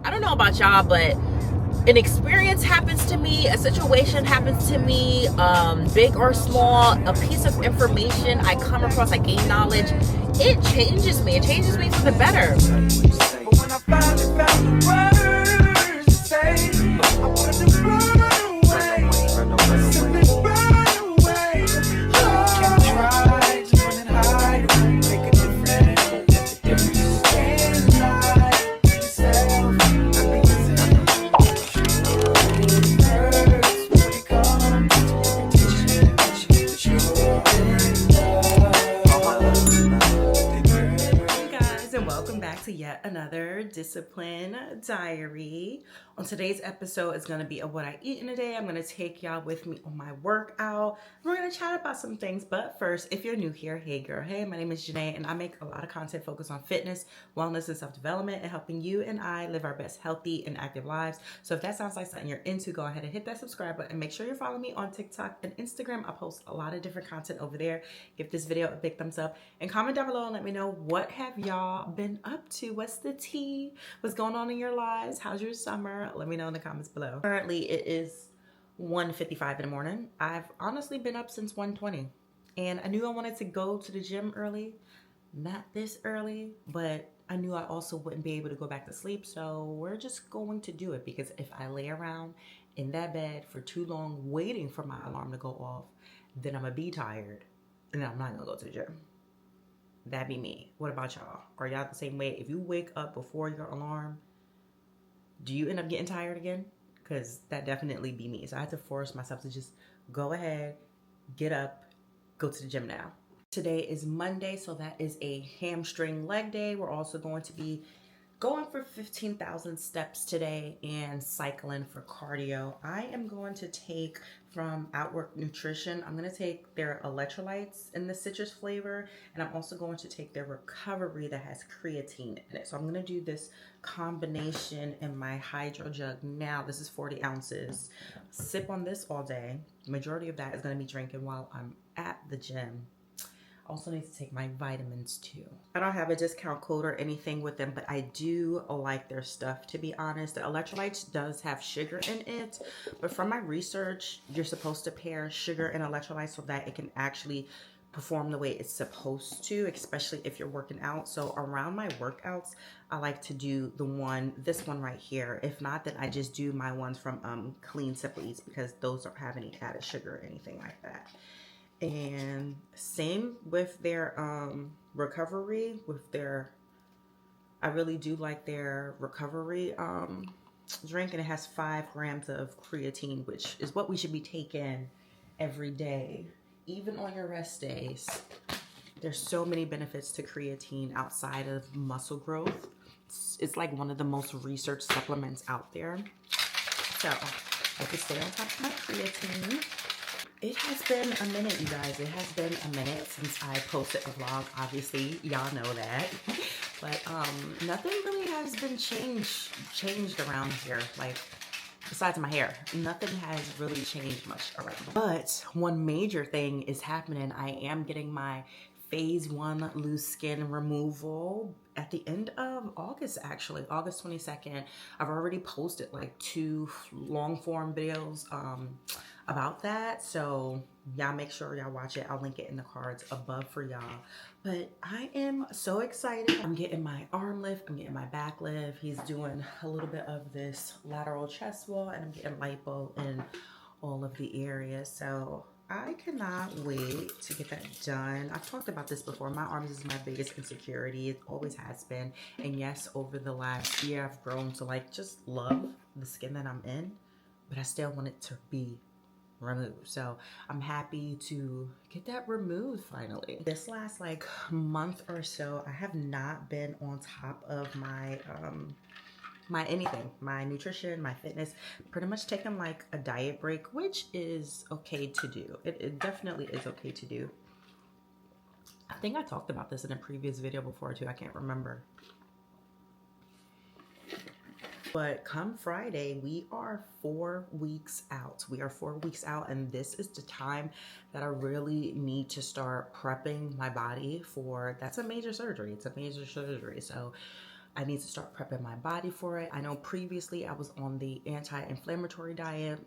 I don't know about y'all, but an experience happens to me, a situation happens to me, big or small, a piece of information I come across, I gain knowledge, it changes me. It changes me for the better. But when I finally found the words to say, I wanted to run away, simply run away. You can try to run and hide, make a difference. You can't lie to yourself. Welcome back to yet another Discipline Diary. On today's episode is going to be of what I eat in a day. I'm going to take y'all with me on my workout. We're going to chat about some things, but first, if you're new here, hey girl, hey, my name is Janae, and I make a lot of content focused on fitness, wellness, and self-development, and helping you and I live our best healthy and active lives. So if that sounds like something you're into, go ahead and hit that subscribe button, and make sure you're following me on TikTok and Instagram. I post a lot of different content over there. Give this video a big thumbs up, and comment down below and let me know, what have y'all been up to? What's the tea? What's going on in your lives? How's your summer? Let me know in the comments below. Currently it is 1:55 in the morning. I've honestly been up since 1:20, and I knew I wanted to go to the gym early. Not this early, but I knew I also wouldn't be able to go back to sleep, so we're just going to do it, because if I lay around in that bed for too long waiting for my alarm to go off, then I'm gonna be tired and I'm not gonna go to the gym. That be me. What about y'all? Are y'all the same way? If you wake up before your alarm, do you end up getting tired again? Because that definitely be me. So I had to force myself to just go ahead, get up, go to the gym now. Today is Monday, so that is a hamstring leg day. We're also going to be going for 15,000 steps today and cycling for cardio. I am going to take from Outwork Nutrition, I'm going to take their electrolytes in the citrus flavor, and I'm also going to take their recovery that has creatine in it. So I'm going to do this combination in my hydro jug now. This is 40 ounces. Sip on this all day. Majority of that is going to be drinking while I'm at the gym. Also need to take my vitamins too. I don't have a discount code or anything with them, but I do like their stuff, to be honest. The electrolytes does have sugar in it, but from my research, you're supposed to pair sugar and electrolytes so that it can actually perform the way it's supposed to, especially if you're working out. So around my workouts, I like to do this one right here. If not, then I just do my ones from Clean Simple Eats, because those don't have any added sugar or anything like that. And same with their recovery, I really do like their recovery drink, and it has 5 grams of creatine, which is what we should be taking every day, even on your rest days. There's so many benefits to creatine outside of muscle growth. It's like one of the most researched supplements out there. So I can stay on top of my creatine. It has been a minute, you guys. It has been a minute since I posted a vlog. Obviously, y'all know that. But nothing really has been changed around here. Like, besides my hair, nothing has really changed much around. But one major thing is happening. I am getting my phase 1 loose skin removal at the end of August, actually, August 22nd. I've already posted like 2 long form videos about that, so y'all make sure y'all watch it. I'll link it in the cards above for y'all. But I am so excited. I'm getting my arm lift, I'm getting my back lift. He's doing a little bit of this lateral chest wall, and I'm getting lipo in all of the areas. So I cannot wait to get that done. I've talked about this before. My arms is my biggest insecurity. It always has been. And yes, over the last year, I've grown to like just love the skin that I'm in, but I still want it to be removed. So I'm happy to get that removed finally. This last like month or so, I have not been on top of my my nutrition, my fitness, pretty much taking like a diet break, which is okay to do. It definitely is okay to do. I think I talked about this in a previous video before too. I can't remember. But come Friday, we are 4 weeks out. We are 4 weeks out, and this is the time that I really need to start prepping my body for, that's a major surgery. It's a major surgery. So I need to start prepping my body for it. I know previously I was on the anti-inflammatory diet.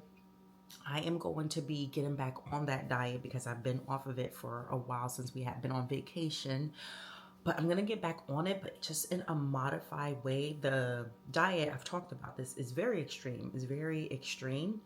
I am going to be getting back on that diet because I've been off of it for a while since we have been on vacation. But I'm going to get back on it, but just in a modified way. The diet, I've talked about this, is very extreme. It's very extreme.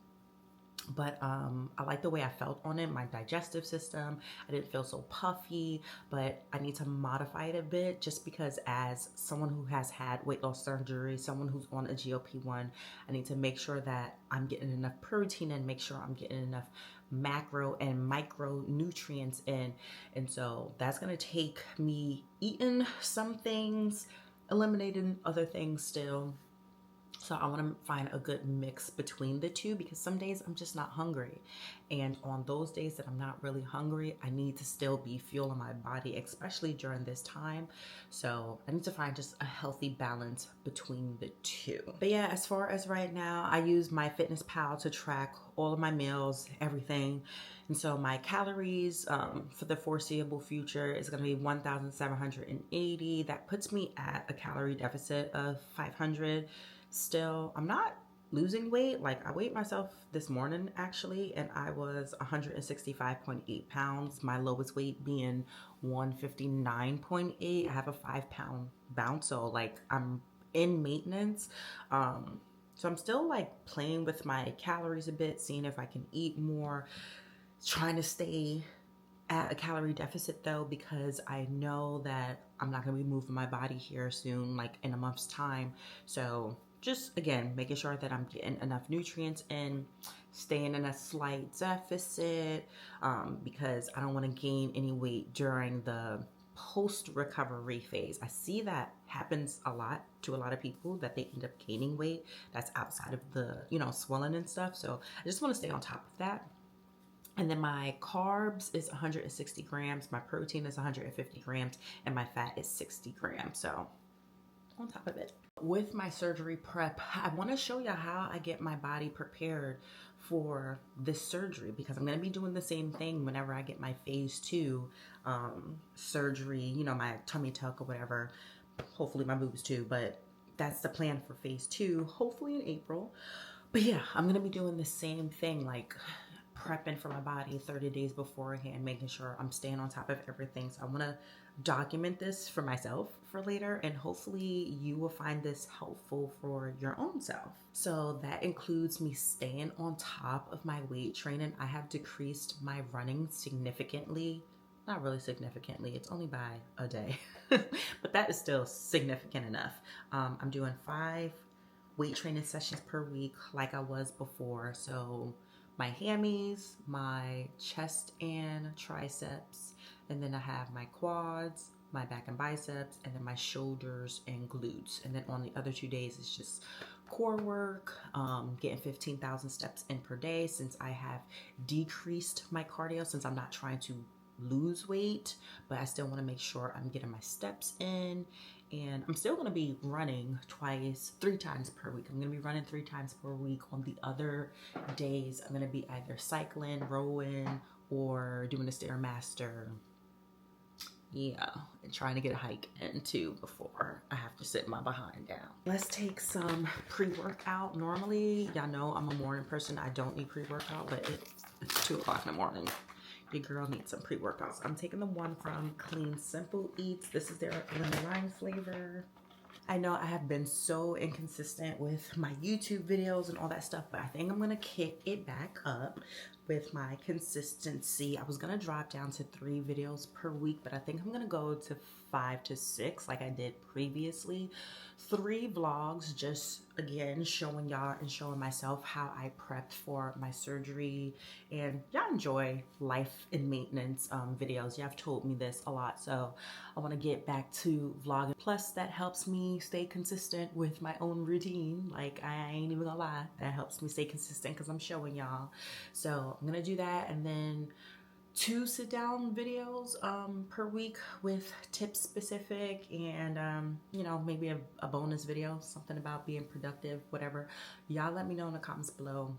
But I like the way I felt on it, my digestive system. I didn't feel so puffy, but I need to modify it a bit just because as someone who has had weight loss surgery, someone who's on a GLP-1, I need to make sure that I'm getting enough protein and make sure I'm getting enough macro and micronutrients in. And so that's going to take me eating some things, eliminating other things still. So I want to find a good mix between the two because some days I'm just not hungry. And on those days that I'm not really hungry, I need to still be fueling my body, especially during this time. So I need to find just a healthy balance between the two. But yeah, as far as right now, I use MyFitnessPal to track all of my meals, everything. And so my calories for the foreseeable future is going to be 1,780. That puts me at a calorie deficit of 500. Still, I'm not losing weight. Like, I weighed myself this morning actually, and I was 165.8 pounds. My lowest weight being 159.8. I have a 5-pound bounce, so like I'm in maintenance. So I'm still like playing with my calories a bit, seeing if I can eat more, trying to stay at a calorie deficit though, because I know that I'm not going to be moving my body here soon, like in a month's time. So just again, making sure that I'm getting enough nutrients in, staying in a slight deficit, because I don't want to gain any weight during the post-recovery phase. I see that happens a lot to a lot of people, that they end up gaining weight that's outside of the, swelling and stuff. So I just want to stay on top of that. And then my carbs is 160 grams, my protein is 150 grams, and my fat is 60 grams. So on top of it. With my surgery prep, I want to show you how I get my body prepared for this surgery, because I'm going to be doing the same thing whenever I get my phase 2 surgery, my tummy tuck or whatever, hopefully my boobs too, but that's the plan for phase 2, hopefully in April. But yeah, I'm going to be doing the same thing, like prepping for my body 30 days beforehand, making sure I'm staying on top of everything. So I want to document this for myself for later, and hopefully you will find this helpful for your own self. So that includes me staying on top of my weight training. I have decreased my running significantly. Not really significantly, it's only by a day, but that is still significant enough. I'm doing 5 weight training sessions per week like I was before. So my hammies, my chest and triceps, and then I have my quads, my back and biceps, and then my shoulders and glutes. And then on the other 2 days, it's just core work, getting 15,000 steps in per day, since I have decreased my cardio, since I'm not trying to lose weight, but I still want to make sure I'm getting my steps in. And I'm still going to be running 3 times per week. I'm going to be running 3 times per week. On the other days, I'm going to be either cycling, rowing, or doing a Stairmaster. Yeah, and trying to get a hike in too before I have to sit my behind down. Let's take some pre-workout. Normally, y'all know I'm a morning person. I don't need pre-workout, but it's 2 o'clock in the morning. Your girl needs some pre-workouts. I'm taking the one from Clean Simple Eats. This is their lemon lime flavor. I know I have been so inconsistent with my YouTube videos and all that stuff, but I think I'm gonna kick it back up with my consistency. I was gonna drop down to 3 videos per week, but I think I'm gonna go to 5 to 6 like I did previously. 3 vlogs, just again showing y'all and showing myself how I prepped for my surgery. And y'all enjoy life and maintenance videos. Y'all have told me this a lot, so I want to get back to vlogging. Plus that helps me stay consistent with my own routine. Like, I ain't even gonna lie, that helps me stay consistent because I'm showing y'all. So I'm gonna do that, and then 2 sit-down videos per week with tips specific, and maybe a bonus video, something about being productive, whatever. Y'all let me know in the comments below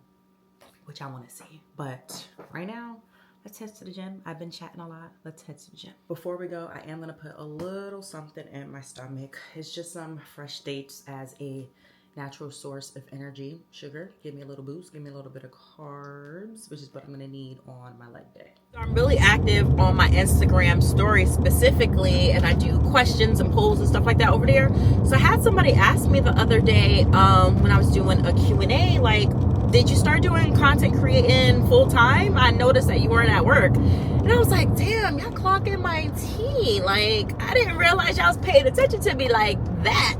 what y'all want to see. But right now, let's head to the gym. I've been chatting a lot. Let's head to the gym. Before we go, I am gonna put a little something in my stomach. It's just some fresh dates as a natural source of energy. Sugar, give me a little boost, give me a little bit of carbs, which is what I'm gonna need on my leg day. I'm really active on my Instagram story specifically, and I do questions and polls and stuff like that over there. So I had somebody ask me the other day when I was doing a Q&A, like, did you start doing content creating full time? I noticed that you weren't at work. And I was like, damn, y'all clocking my tea. Like, I didn't realize y'all was paying attention to me like that.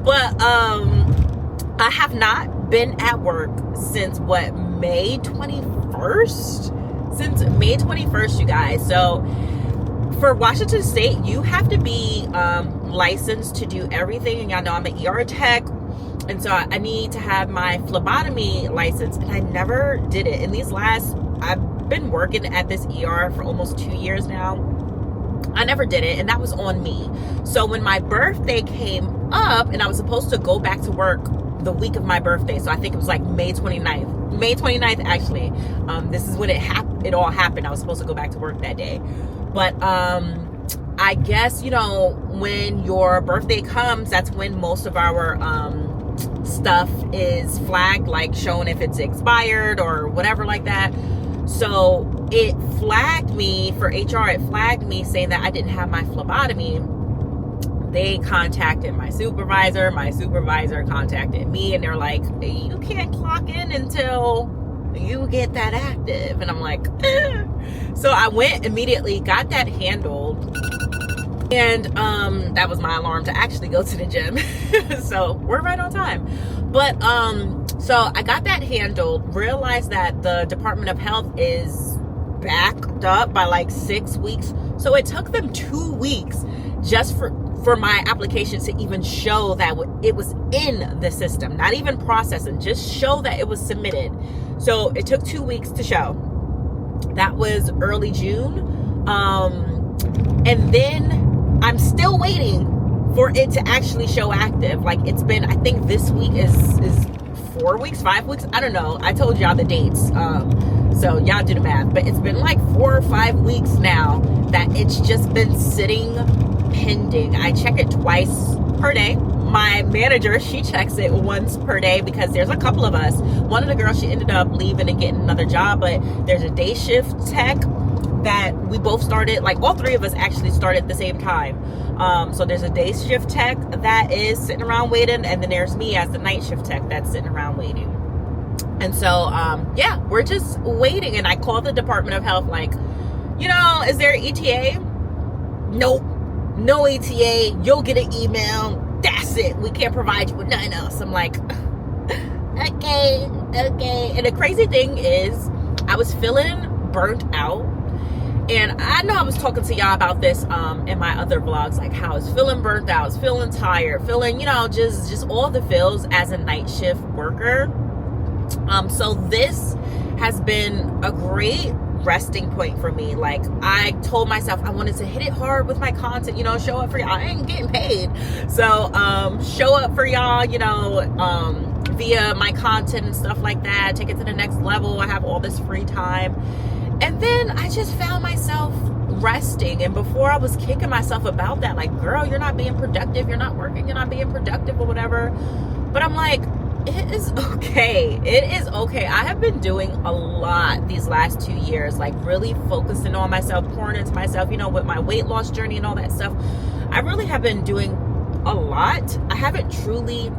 But I have not been at work since May 21st? Since May 21st, you guys. So for Washington State, you have to be licensed to do everything. And y'all know I'm an ER tech. And so I need to have my phlebotomy license, and I never did it. I've been working at this ER for almost 2 years now. I never did it, and that was on me. So when my birthday came up, and I was supposed to go back to work the week of my birthday, so I think it was like May 29th. May 29th, actually. This is when it all happened. I was supposed to go back to work that day. But I guess, when your birthday comes, that's when most of our stuff is flagged, like showing if it's expired or whatever like that. So it flagged me for HR. It flagged me saying that I didn't have my phlebotomy. They contacted my supervisor. My supervisor contacted me, and they're like, you can't clock in until you get that active. And I'm like, So I went immediately, got that handled. And that was my alarm to actually go to the gym. So we're right on time. But so I got that handled, realized that the Department of Health is backed up by like 6 weeks. So it took them 2 weeks just for my application to even show that it was in the system, not even processing, just show that it was submitted. So it took 2 weeks to show. That was early June. And then I'm still waiting for it to actually show active. Like, it's been, I think this week is 4 weeks, 5 weeks. I don't know. I told y'all the dates. So y'all do the math. But it's been like 4 or 5 weeks now that it's just been sitting pending. I check it twice per day. My manager, she checks it once per day because there's a couple of us. One of the girls, she ended up leaving and getting another job, but there's a day shift tech that we both started, like all three of us actually started at the same time. So there's a day shift tech that is sitting around waiting, and then there's me as the night shift tech that's sitting around waiting. And so, yeah, we're just waiting. And I called the Department of Health, like, is there an ETA? Nope, no ETA. You'll get an email. That's it. We can't provide you with nothing else. I'm like, okay. And the crazy thing is, I was feeling burnt out. And I know I was talking to y'all about this in my other vlogs, like how I was feeling burnt out, I was feeling tired, feeling, just all the feels as a night shift worker. So this has been a great resting point for me. Like, I told myself I wanted to hit it hard with my content, show up for y'all. I ain't getting paid. So show up for y'all, via my content and stuff like that, take it to the next level. I have all this free time. And then I just found myself resting. And before, I was kicking myself about that. Like, girl, you're not being productive. You're not working. You're not being productive or whatever. But I'm like, it is okay. It is okay. I have been doing a lot these last 2 years, like really focusing on myself, pouring into myself, with my weight loss journey and all that stuff. I really have been doing a lot. I haven't truly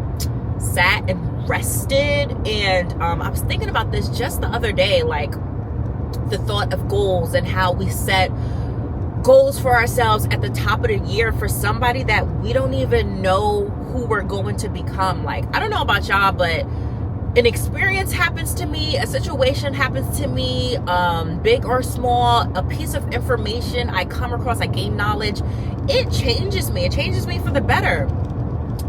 sat and rested. And I was thinking about this just the other day, like, the thought of goals and how we set goals for ourselves at the top of the year for somebody that we don't even know who we're going to become. Like, I don't know about y'all, but an experience happens to me, a situation happens to me, big or small, a piece of information I come across, I gain knowledge, it changes me. It changes me for the better.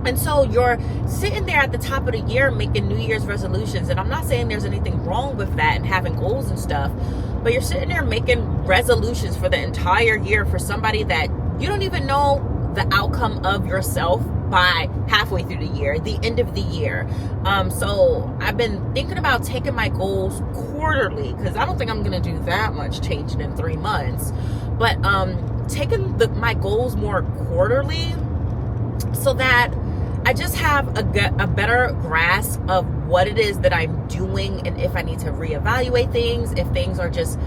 And so you're sitting there at the top of the year making New Year's resolutions. And I'm not saying there's anything wrong with that and having goals and stuff, but you're sitting there making resolutions for the entire year for somebody that you don't even know the outcome of yourself by halfway through the year, the end of the year. So I've been thinking about taking my goals quarterly, because I don't think I'm going to do that much changing in 3 months. But taking my goals more quarterly, so that I just have a better grasp of what it is that I'm doing, and if I need to reevaluate things, if things are just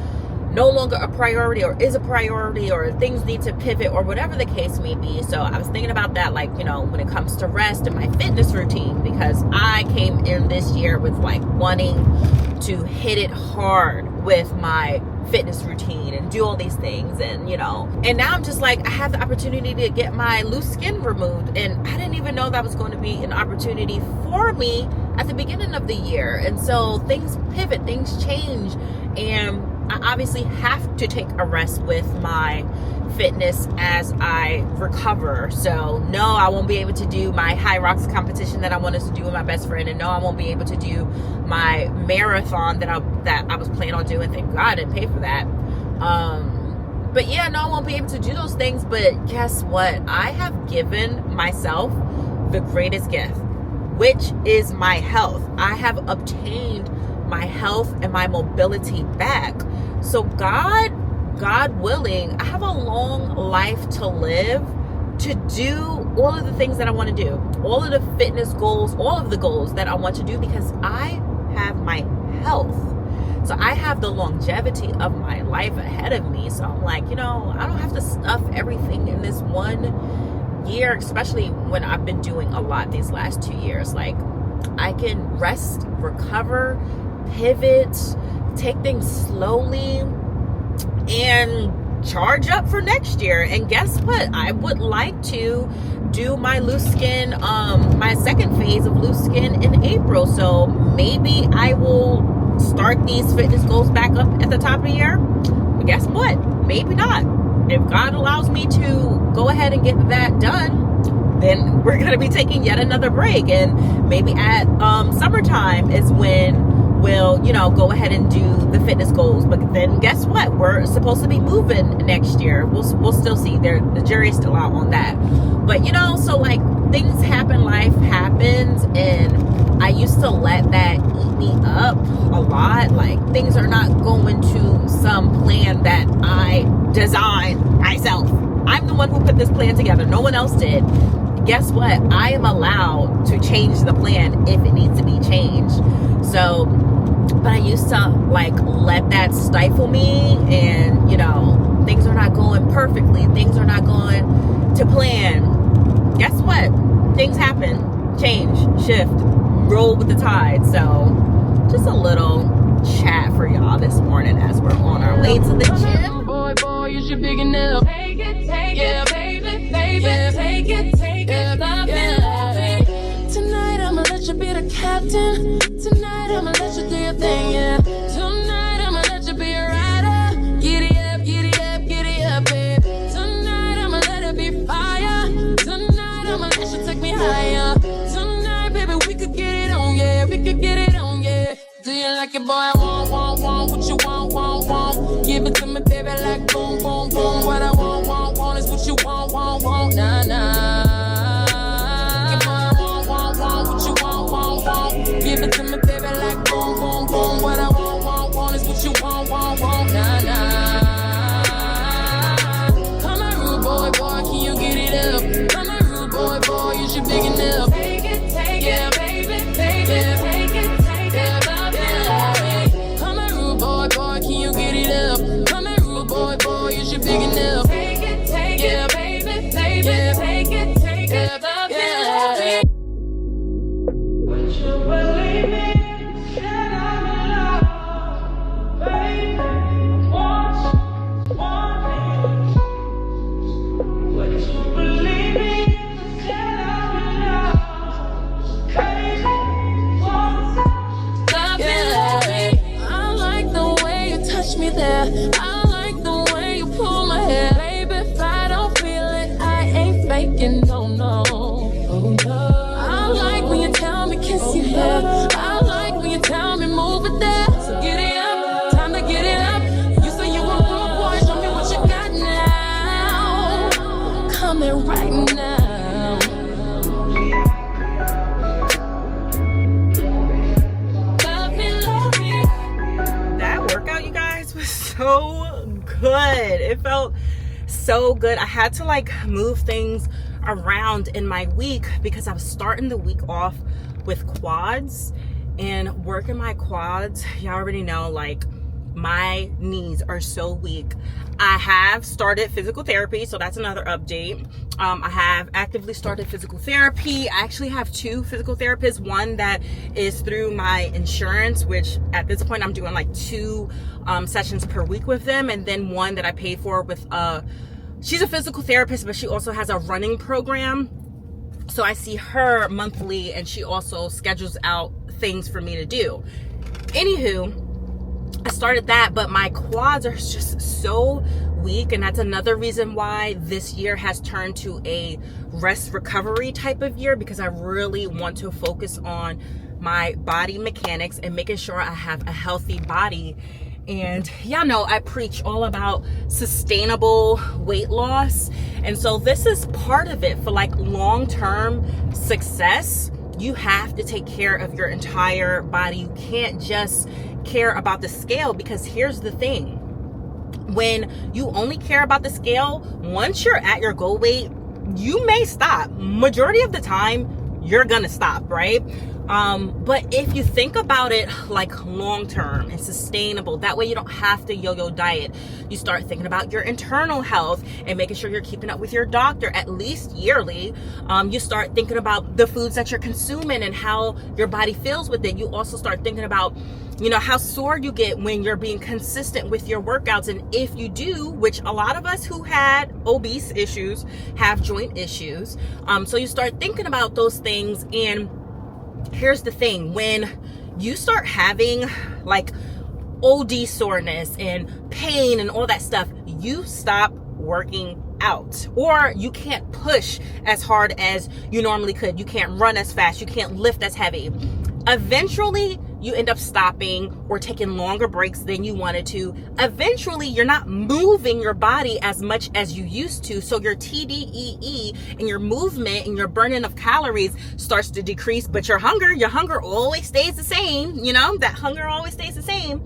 no longer a priority or is a priority, or things need to pivot, or whatever the case may be. So I was thinking about that, like, you know, when it comes to rest and my fitness routine, because I came in this year with like wanting to hit it hard with my fitness routine and do all these things, and you know, and now I'm just like, I have the opportunity to get my loose skin removed, and I didn't even know that was going to be an opportunity for me at the beginning of the year. And so things pivot, things change, and I obviously have to take a rest with my fitness as I recover. So no, I won't be able to do my high rocks competition that I wanted to do with my best friend, and no, I won't be able to do my marathon that I was planning on doing. Thank God I didn't pay for that. But yeah, no, I won't be able to do those things. But guess what? I have given myself the greatest gift, which is my health. I have obtained my health and my mobility back. So God willing, I have a long life to live to do all of the things that I want to do, all of the fitness goals, all of the goals that I want to do, because I have my health. So I have the longevity of my life ahead of me. So I'm like, you know, I don't have to stuff everything in this one year, especially when I've been doing a lot these last 2 years. Like, I can rest, recover, pivot, take things slowly, and charge up for next year. And guess what? I would like to do my loose skin, my second phase of loose skin in April. So maybe I will start these fitness goals back up at the top of the year. But guess what? Maybe not. If God allows me to go ahead and get that done, then we're going to be taking yet another break. And maybe at summertime is when we'll, you know, go ahead and do the fitness goals. But then guess what? We're supposed to be moving next year. We'll still see. The jury's still out on that. But, you know, so like, things happen, life happens, and I used to let that eat me up a lot. Like, things are not going to some plan that I designed myself. I'm the one who put this plan together. No one else did. Guess what? I am allowed to change the plan if it needs to be changed. So, but I used to like let that stifle me, and you know, things are not going perfectly. Things are not going to plan. Guess what? Things happen, change, shift, roll with the tide. So just a little chat for y'all this morning as we're on our way to the gym. Boy, you should big enough. Take it, yeah, baby, yeah, take it, love it. Tonight I'ma let you be the captain. Tonight I'ma let you do your thing, yeah. Tonight I'ma let you be a rider. Giddy up, babe. Tonight I'ma let it be fire. Tonight I'ma let you take me higher. Tonight, baby, we could get it on, yeah. We could get it on, yeah. Do you like it, boy? I want what you want. Give it to me, baby, like boom, boom, boom. What I want is what you want, nah, nah. What you want. Give it to me, baby, like boom, boom, boom. What I want is what you want, nah, nah. Come on, rude boy, can you get it up? Come on, rude boy, you should big enough. Take it, yeah, baby, take it, love it. Come on, rude boy, can you get it up? Come on, rude boy, you should big enough. Take it, yeah, baby, take it, love it. Would you believe me? Said I'm in love, baby. Want me? Would you believe me? Said I'm in love, crazy. Love it. I like the way you touch me there. I like the way you pull my hair. Baby, if I don't feel it, I ain't faking, no. I like when you tell me kiss your hair. I like when you tell me move it there. So get it up, time to get it up. You say you want more, boy, show me what you got now. Coming right now. good. It felt so good. I had to like move things around in my week because I was starting the week off with quads, and working my quads, y'all already know, like my knees are so weak. I have started physical therapy, so that's another update. I have actively started physical therapy. I actually have 2 physical therapists, one that is through my insurance, which at this point I'm doing like 2 sessions per week with them, and then one that I pay for with she's a physical therapist, but she also has a running program, so I see her monthly, and she also schedules out things for me to do. Anywho, I started that, but my quads are just so weak, and that's another reason why this year has turned to a rest recovery type of year, because I really want to focus on my body mechanics and making sure I have a healthy body. And y'all know I preach all about sustainable weight loss, and so this is part of it. For like long-term success, you have to take care of your entire body. You can't just care about the scale, because here's the thing: when you only care about the scale, once you're at your goal weight, you may stop. Majority of the time you're gonna stop, right? But if you think about it like long term and sustainable, that way you don't have to yo-yo diet. You start thinking about your internal health and making sure you're keeping up with your doctor at least yearly. You start thinking about the foods that you're consuming and how your body feels with it. You also start thinking about, you know, how sore you get when you're being consistent with your workouts. And if you do, which a lot of us who had obese issues have joint issues. So you start thinking about those things. And here's the thing: when you start having like OD soreness and pain and all that stuff, you stop working out, or you can't push as hard as you normally could. You can't run as fast. You can't lift as heavy. Eventually, you end up stopping or taking longer breaks than you wanted to. Eventually, you're not moving your body as much as you used to. So your TDEE and your movement and your burning of calories starts to decrease, but your hunger always stays the same. You know, that hunger always stays the same.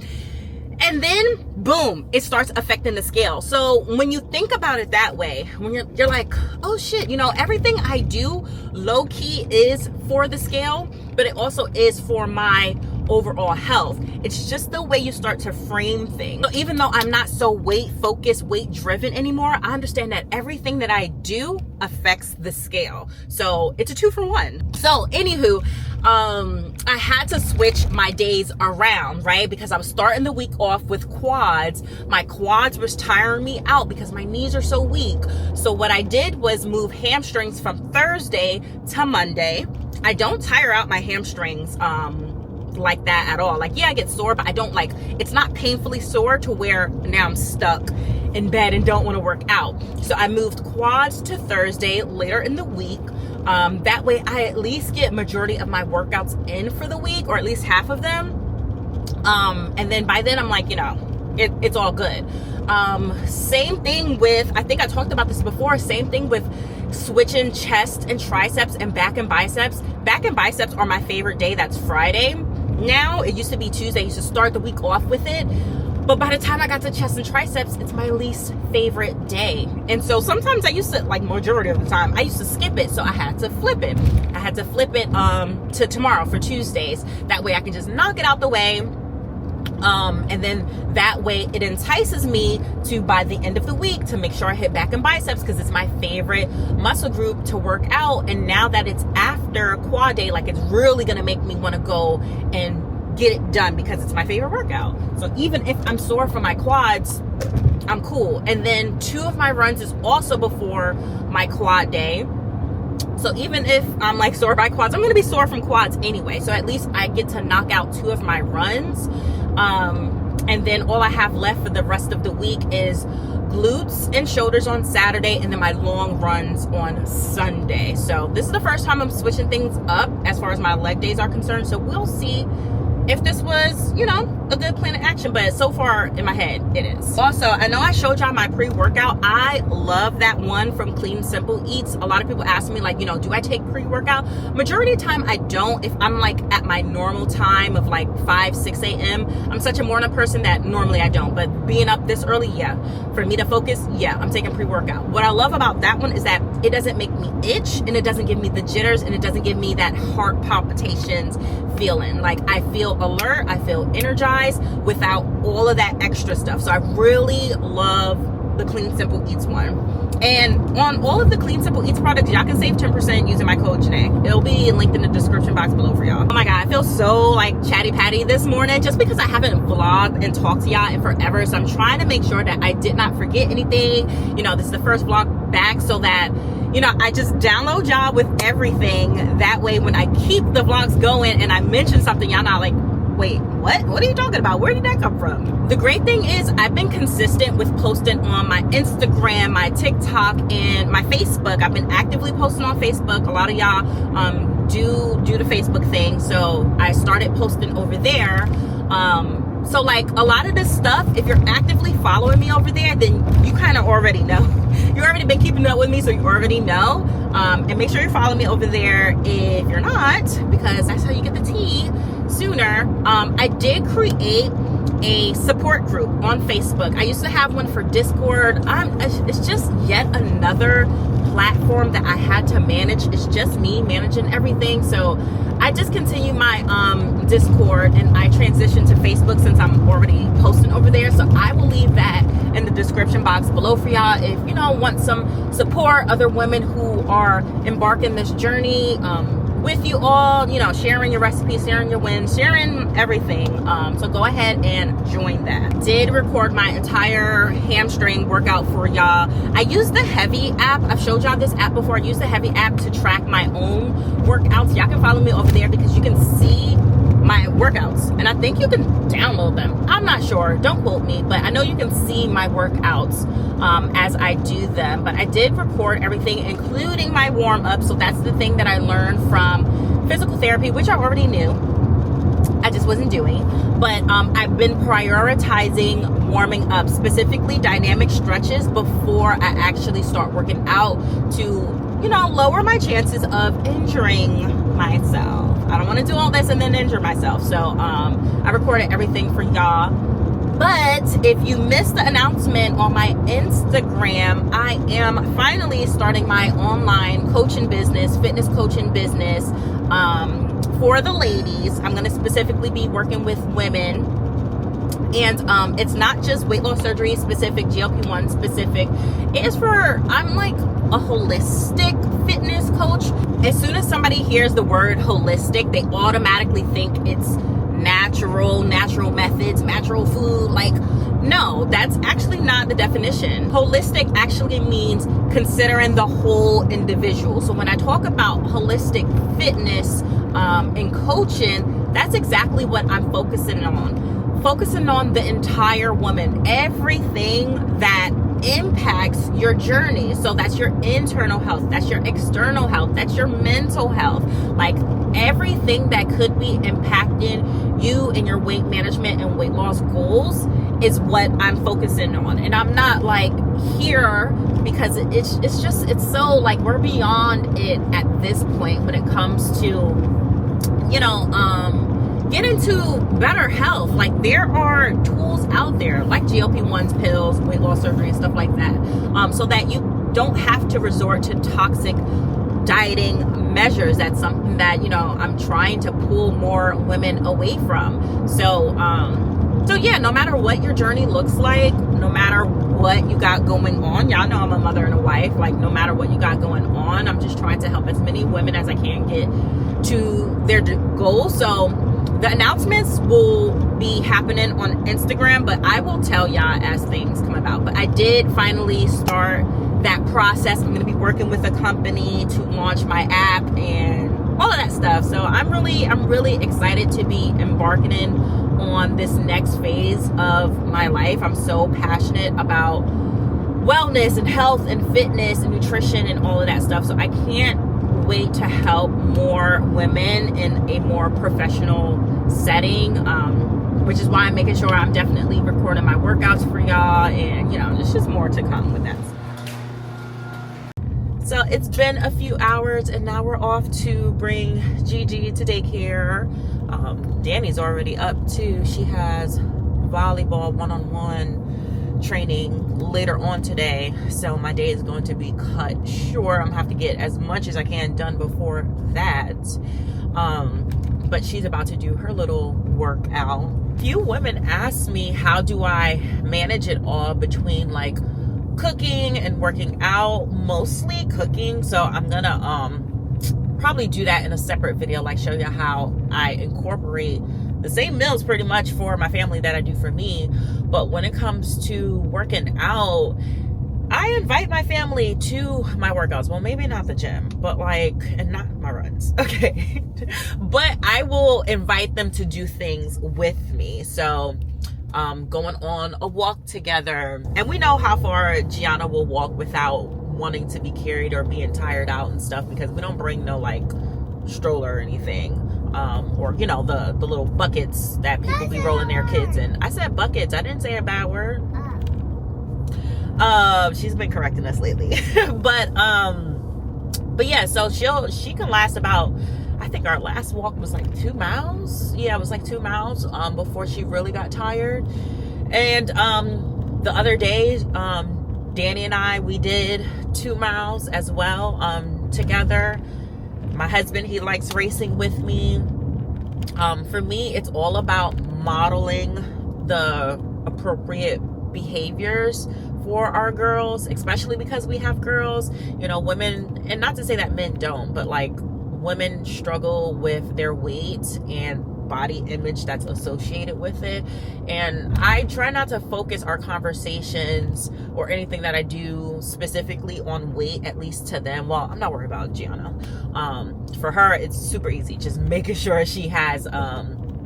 And then boom, it starts affecting the scale. So when you think about it that way, when you're like, oh shit, you know, everything I do low key is for the scale, but it also is for my overall health. It's just the way you start to frame things. So even though I'm not so weight focused, weight driven anymore, I understand that everything that I do affects the scale. So it's a 2-for-1. So anywho, I had to switch my days around, right? Because I was starting the week off with quads. My quads was tiring me out because my knees are so weak. So what I did was move hamstrings from Thursday to Monday. I don't tire out my hamstrings like that at all. Like, yeah, I get sore, but I don't like, it's not painfully sore to where now I'm stuck in bed and don't want to work out. So I moved quads to Thursday later in the week. That way I at least get majority of my workouts in for the week, or at least half of them. And then by then I'm like, you know, it's all good. Same thing with, I think I talked about this before, same thing with switching chest and triceps and back and biceps. Back and biceps are my favorite day. That's Friday. Now, it used to be Tuesday. I used to start the week off with it. But by the time I got to chest and triceps, it's my least favorite day. And so sometimes I used to, like majority of the time, I used to skip it. So I had to flip it. I had to flip it to tomorrow for Tuesdays. That way I can just knock it out the way. And then that way it entices me to, by the end of the week, to make sure I hit back and biceps, because it's my favorite muscle group to work out. And now that it's after quad day, like, it's really going to make me want to go and get it done because it's my favorite workout. So even if I'm sore from my quads, I'm cool. And then 2 of my runs is also before my quad day. So even if I'm like sore by quads, I'm going to be sore from quads anyway. So at least I get to knock out 2 of my runs. And then all I have left for the rest of the week is glutes and shoulders on Saturday, and then my long runs on Sunday. So this is the first time I'm switching things up as far as my leg days are concerned. So we'll see if this was, you know, a good plan of action, but so far in my head, it is. Also, I know I showed y'all my pre-workout. I love that one from Clean Simple Eats. A lot of people ask me, like, you know, do I take pre-workout? Majority of the time, I don't. If I'm like at my normal time of like 5, 6 a.m., I'm such a morning person that normally I don't. But being up this early, yeah. For me to focus, yeah, I'm taking pre-workout. What I love about that one is that it doesn't make me itch, and it doesn't give me the jitters, and it doesn't give me that heart palpitations feeling. Like, I feel alert, I feel energized without all of that extra stuff. So I really love the Clean Simple Eats one. And on all of the Clean Simple Eats products, y'all can save 10% using my code Janae. It'll be linked in the description box below for y'all. Oh my God, I feel so like chatty patty this morning just because I haven't vlogged and talked to y'all in forever. So I'm trying to make sure that I did not forget anything. You know, this is the first vlog back, so that, you know, I just download y'all with everything. That way when I keep the vlogs going and I mention something, y'all not like, wait, what are you talking about? Where did that come from? The great thing is I've been consistent with posting on my Instagram, my TikTok, and my Facebook. I've been actively posting on Facebook. A lot of y'all do the Facebook thing, so I started posting over there. So like a lot of this stuff, if you're actively following me over there, then you kind of already know. You've already been keeping up with me, so you already know. And make sure you follow me over there if you're not, because that's how you get the tea sooner. I did create a support group on Facebook. I used to have one for Discord. It's just yet another platform that I had to manage. It's just me managing everything. So I discontinued my Discord and I transitioned to Facebook since I'm already posting over there. So I will leave that in the description box below for y'all if you know want some support, other women who are embarking this journey with you all, you know, sharing your recipes, sharing your wins, sharing everything. So go ahead and join that. Did record my entire hamstring workout for y'all. I use the Heavy app. I've showed y'all this app before. I use the Heavy app to track my own workouts. Y'all can follow me over there because you can see my workouts, and I think you can download them. I'm not sure, don't quote me, but I know you can see my workouts as I do them. But I did record everything, including my warm-up. So that's the thing that I learned from physical therapy, which I already knew, I just wasn't doing. But I've been prioritizing warming up, specifically dynamic stretches, before I actually start working out to, you know, lower my chances of injuring myself. I don't want to do all this and then injure myself. So I recorded everything for y'all. But if you missed the announcement on my Instagram, I am finally starting my online coaching business, fitness coaching business for the ladies. I'm going to specifically be working with women. And it's not just weight loss surgery specific, GLP-1 specific. It is for, I'm like a holistic fitness coach. As soon as somebody hears the word holistic, they automatically think it's natural methods, natural food. Like, no, that's actually not the definition. Holistic actually means considering the whole individual. So when I talk about holistic fitness and coaching, that's exactly what I'm focusing on the entire woman, everything that impacts your journey. So that's your internal health, that's your external health, that's your mental health, like everything that could be impacting you and your weight management and weight loss goals is what I'm focusing on. And I'm not like here because it's so like we're beyond it at this point when it comes to, you know, get into better health. Like there are tools out there like GLP-1s, pills, weight loss surgery and stuff like that, so that you don't have to resort to toxic dieting measures. That's something that, you know, I'm trying to pull more women away from. So yeah, no matter what your journey looks like, no matter what you got going on, y'all know I'm a mother and a wife, like no matter what you got going on, I'm just trying to help as many women as I can get to their goals. So the announcements will be happening on Instagram, but I will tell y'all as things come about. But I did finally start that process. I'm going to be working with a company to launch my app and all of that stuff. So I'm really excited to be embarking on this next phase of my life. I'm so passionate about wellness and health and fitness and nutrition and all of that stuff. So I can't way to help more women in a more professional setting, which is why I'm making sure I'm definitely recording my workouts for y'all, and you know, there's just more to come with that. So it's been a few hours and now we're off to bring Gigi to daycare. Danny's already up too. She has volleyball one-on-one training later on today, so my day is going to be cut short. I'm gonna have to get as much as I can done before that. But she's about to do her little workout. Few women ask me, how do I manage it all between like cooking and working out? Mostly cooking, so I'm gonna probably do that in a separate video, like show you how I incorporate the same meals pretty much for my family that I do for me. But when it comes to working out, I invite my family to my workouts. Well, maybe not the gym, but like, and not my runs, okay? But I will invite them to do things with me. So going on a walk together, and we know how far Gianna will walk without wanting to be carried or being tired out and stuff, because we don't bring no like stroller or anything, or you know, the little buckets that people be rolling their kids in. I said buckets, I didn't say a bad word. She's been correcting us lately. but yeah, so she can last about, I think our last walk was like 2 miles. Yeah, it was like 2 miles before she really got tired. And the other day, Danny and I, we did 2 miles as well together. My husband, he likes racing with me. For me, it's all about modeling the appropriate behaviors for our girls, especially because we have girls. You know, women, and not to say that men don't, but like women struggle with their weight and body image that's associated with it. And I try not to focus our conversations or anything that I do specifically on weight, at least to them. Well, I'm not worried about Gianna. For her, it's super easy, just making sure she has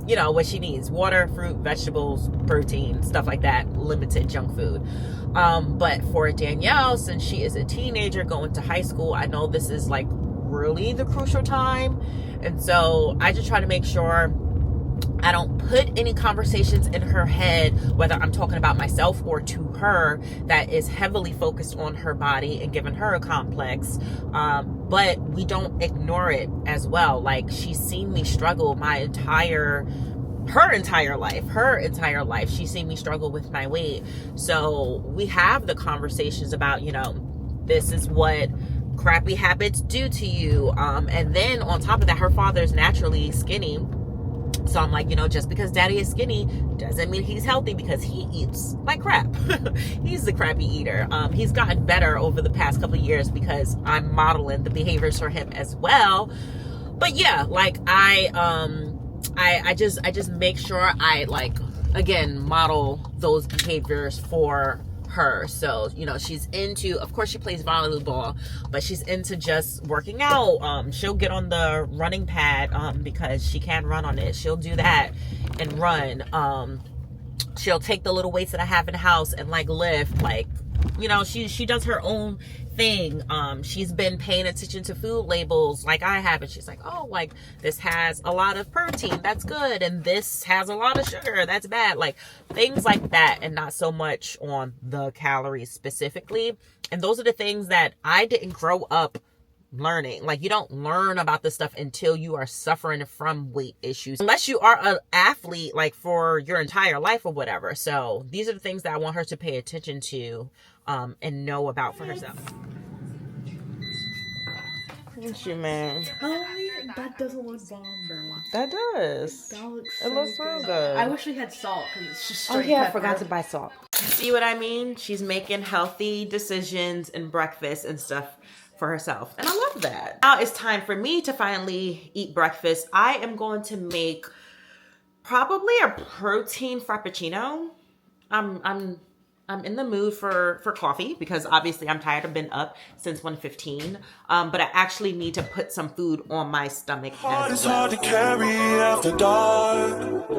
you know, what she needs: water, fruit, vegetables, protein, stuff like that, limited junk food. But for Danielle, since she is a teenager going to high school, I know this is like really the crucial time. And so I just try to make sure I don't put any conversations in her head, whether I'm talking about myself or to her, that is heavily focused on her body and giving her a complex. But we don't ignore it as well. Like, she's seen me struggle her entire life. She's seen me struggle with my weight. So we have the conversations about, you know, this is what crappy habits do to you. And then on top of that, her father's naturally skinny. So I'm like, you know, just because daddy is skinny doesn't mean he's healthy, because he eats like crap. He's the crappy eater. He's gotten better over the past couple of years because I'm modeling the behaviors for him as well. But yeah, like I just make sure I, like, again, model those behaviors for her. So, you know, she's into, of course she plays volleyball, but she's into just working out. She'll get on the running pad because she can run on it. She'll do that and run. She'll take the little weights that I have in the house and like lift, like, you know, she does her own thing. She's been paying attention to food labels like I have, and she's like, oh, like, this has a lot of protein, that's good, and this has a lot of sugar, that's bad. Like, things like that, and not so much on the calories specifically. And those are the things that I didn't grow up learning. Like, you don't learn about this stuff until you are suffering from weight issues, unless you are an athlete like for your entire life or whatever. So these are the things that I want her to pay attention to and know about for herself. Thank you, man. That doesn't look bomb, bro. That does. That looks It looks real good. I wish we had salt, because it's just straight Oh yeah, I pepper. forgot to buy salt. See what I mean? She's making healthy decisions and breakfast and stuff for herself, and I love that. Now it's time for me to finally eat breakfast. I am going to make probably a protein frappuccino. I'm in the mood for coffee, because obviously I'm tired. I've been up since 1:15, but I actually need to put some food on my stomach as It's well. hard to carry after dark.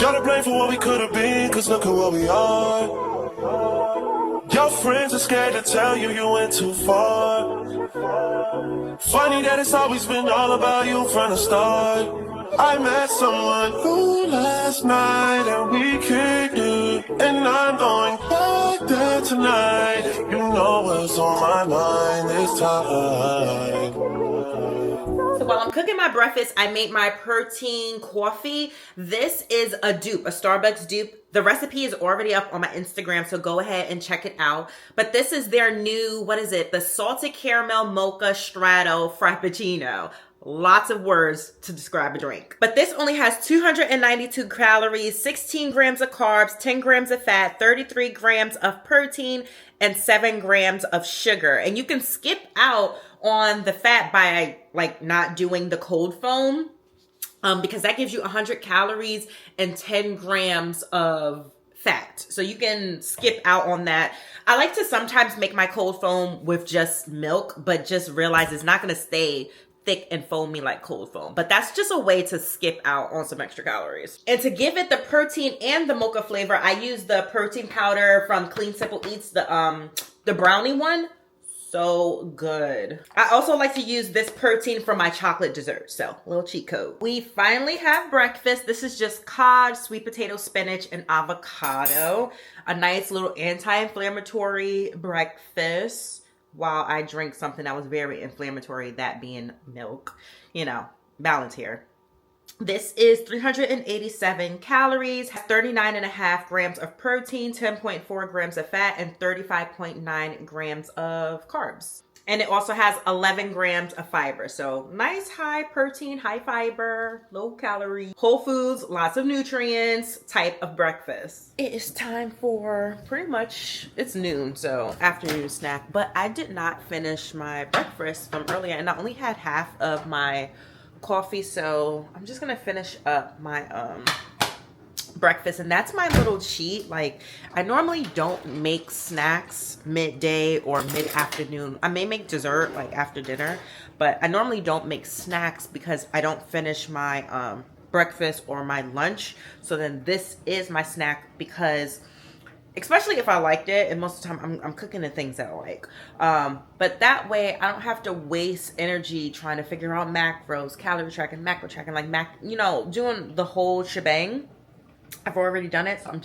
Y'all to blame for what we could have been, cause look at what we are. Your friends are scared to tell you you went too far. Funny that it's always been all about you from the start. I met someone new last night and we kicked it, and I'm going back there tonight. You know what's on my mind this time. So while I'm cooking my breakfast, I made my protein coffee. This is a dupe, a Starbucks dupe. The recipe is already up on my Instagram, so go ahead and check it out. But this is their new, what is it? The Salted Caramel Mocha Strato Frappuccino. Lots of words to describe a drink. But this only has 292 calories, 16 grams of carbs, 10 grams of fat, 33 grams of protein, and 7 grams of sugar. And you can skip out on the fat by like not doing the cold foam, because that gives you 100 calories and 10 grams of fat. So you can skip out on that. I like to sometimes make my cold foam with just milk, but just realize it's not going to stay thick and foamy like cold foam. But that's just a way to skip out on some extra calories. And to give it the protein and the mocha flavor, I use the protein powder from Clean Simple Eats, the brownie one. So good. I also like to use this protein for my chocolate dessert. So a little cheat code. We finally have breakfast. This is just cod, sweet potato, spinach, and avocado. A nice little anti-inflammatory breakfast while I drink something that was very inflammatory, that being milk. You know, balance here. This is 387 calories, has 39.5 grams of protein, 10.4 grams of fat, and 35.9 grams of carbs. And it also has 11 grams of fiber. So nice high protein, high fiber, low calorie, whole foods, lots of nutrients type of breakfast. It is time for pretty much, it's noon, so afternoon snack. But I did not finish my breakfast from earlier, and I only had half of my coffee, so I'm just gonna finish up my breakfast, and that's my little cheat. Like, I normally don't make snacks midday or mid-afternoon. I may make dessert like after dinner, but I normally don't make snacks because I don't finish my breakfast or my lunch. So then this is my snack, because especially if I liked it, and most of the time I'm cooking the things that I like. But that way I don't have to waste energy trying to figure out macros, calorie tracking, macro tracking, like doing the whole shebang. I've already done it, so and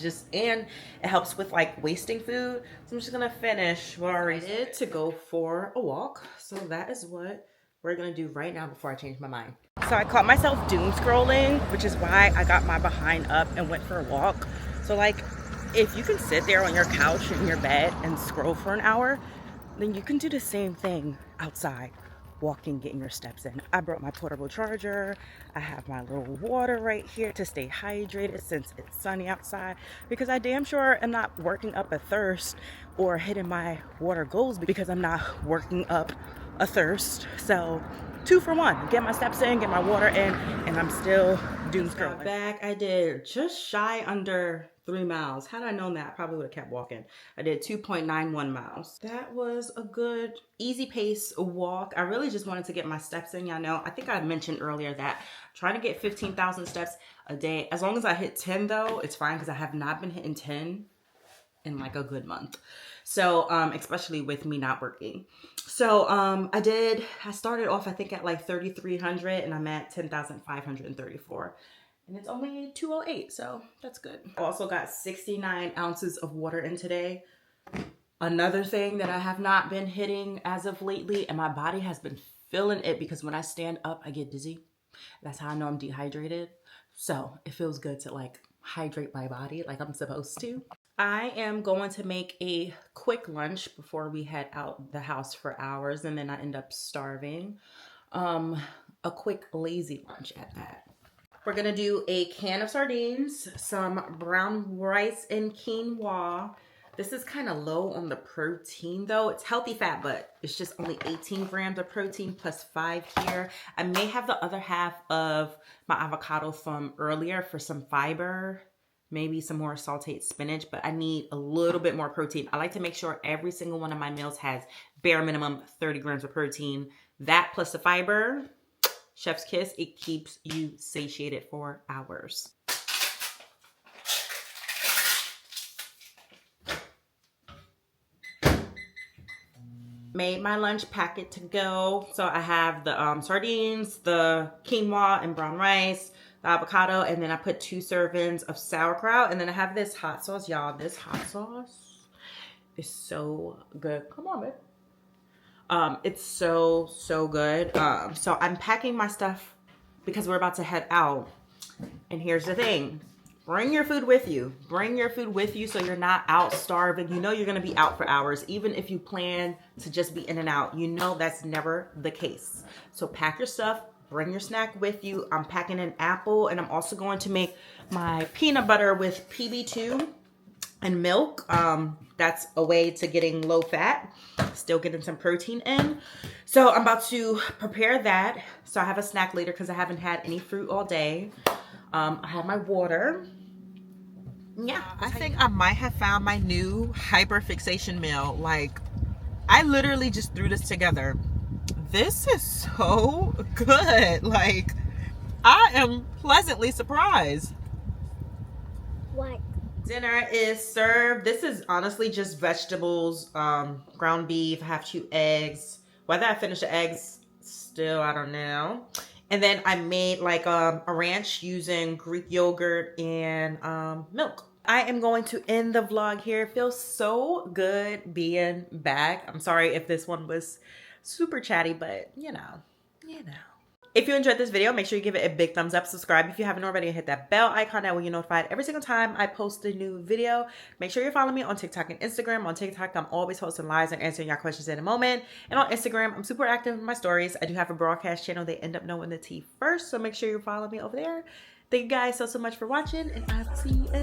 it helps with like wasting food. So I'm just gonna finish what I already did to go for a walk. So that is what we're gonna do right now before I change my mind. So I caught myself doom scrolling, which is why I got my behind up and went for a walk. So like, if you can sit there on your couch in your bed and scroll for an hour, then you can do the same thing outside, walking, getting your steps in. I brought my portable charger. I have my little water right here to stay hydrated since it's sunny outside, because I damn sure am not working up a thirst or hitting my water goals because I'm not working up a thirst. So 2 for 1, get my steps in, get my water in, and I'm still doom scrolling. Back, I did just shy under 3 miles. Had I known that, I probably would have kept walking. I did 2.91 miles. That was a good, easy pace walk. I really just wanted to get my steps in. Y'all know, I think I mentioned earlier that I'm trying to get 15,000 steps a day. As long as I hit 10 though, it's fine, because I have not been hitting 10 in like a good month. So, especially with me not working. So, I started off, I think at like 3,300, and I'm at 10,534. And it's only 208, so that's good. I also got 69 ounces of water in today. Another thing that I have not been hitting as of lately, and my body has been feeling it, because when I stand up, I get dizzy. That's how I know I'm dehydrated. So it feels good to like hydrate my body like I'm supposed to. I am going to make a quick lunch before we head out the house for hours, and then I end up starving. A quick lazy lunch at that. We're gonna do a can of sardines, some brown rice and quinoa. This is kind of low on the protein though. It's healthy fat, but it's just only 18 grams of protein plus 5 here. I may have the other half of my avocado from earlier for some fiber, maybe some more sauteed spinach, but I need a little bit more protein. I like to make sure every single one of my meals has bare minimum 30 grams of protein. That plus the fiber, chef's kiss, it keeps you satiated for hours. made my lunch packet to go. So I have the sardines, the quinoa and brown rice, the avocado, and then I put 2 servings of sauerkraut. And then I have this hot sauce, y'all. This hot sauce is so good. Come on, babe. It's so good. So I'm packing my stuff because we're about to head out. And here's the thing. Bring your food with you. Bring your food with you so you're not out starving. You know you're going to be out for hours. Even if you plan to just be in and out, you know that's never the case. So pack your stuff. Bring your snack with you. I'm packing an apple, and I'm also going to make my peanut butter with PB2 and milk. That's a way to getting low fat, still getting some protein in. So I'm about to prepare that. So I have a snack later because I haven't had any fruit all day. I have my water. Yeah, I think I might have found my new hyperfixation meal. Like, I literally just threw this together. This is so good. Like, I am pleasantly surprised. What? Dinner is served. This is honestly just vegetables, ground beef. I have 2 eggs. Whether I finish the eggs, still, I don't know. And then I made like a ranch using Greek yogurt and milk. I am going to end the vlog here. It feels so good being back. I'm sorry if this one was super chatty, but you know. If you enjoyed this video, make sure you give it a big thumbs up. Subscribe if you haven't already, and hit that bell icon. That way you're notified every single time I post a new video. Make sure you're following me on TikTok and Instagram. On TikTok, I'm always posting lives and answering your questions in a moment. And on Instagram, I'm super active in my stories. I do have a broadcast channel. They end up knowing the tea first, so make sure you follow me over there. Thank you guys so much for watching, and I'll see you in